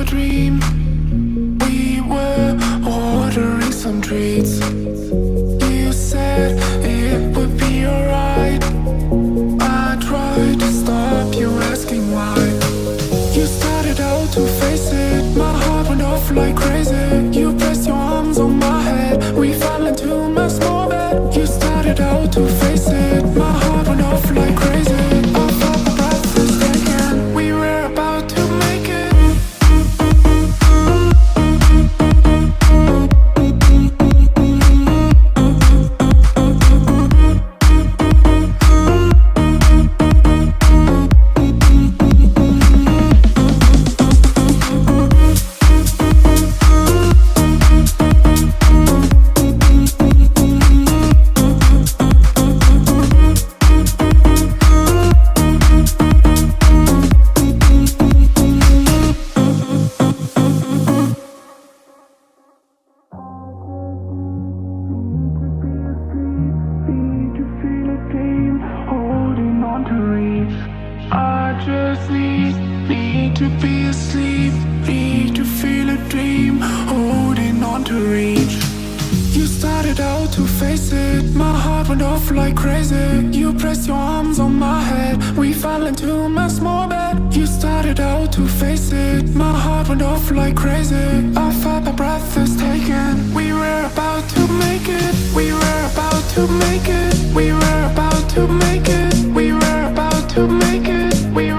dream. We were ordering some treats. You said it would be alright. I tried to stop you asking why. You started out to face it. My heart went off like crazy. You pressed your arms on my head. We fell into my small bed. You started out to face it. My heart went off like crazy. I felt my breath was taken. We were about to make it. Holding on to reach. I just need to be asleep. Need to feel a dream. Holding on to reach. You started out to face it. My heart went off like crazy. You pressed your arms on my head. We fell into my small bed. You started out to face it. My heart went off like crazy. I felt my breath was taken. We were about to make it. We were about to make it. We were about to make it. We were about to make it. We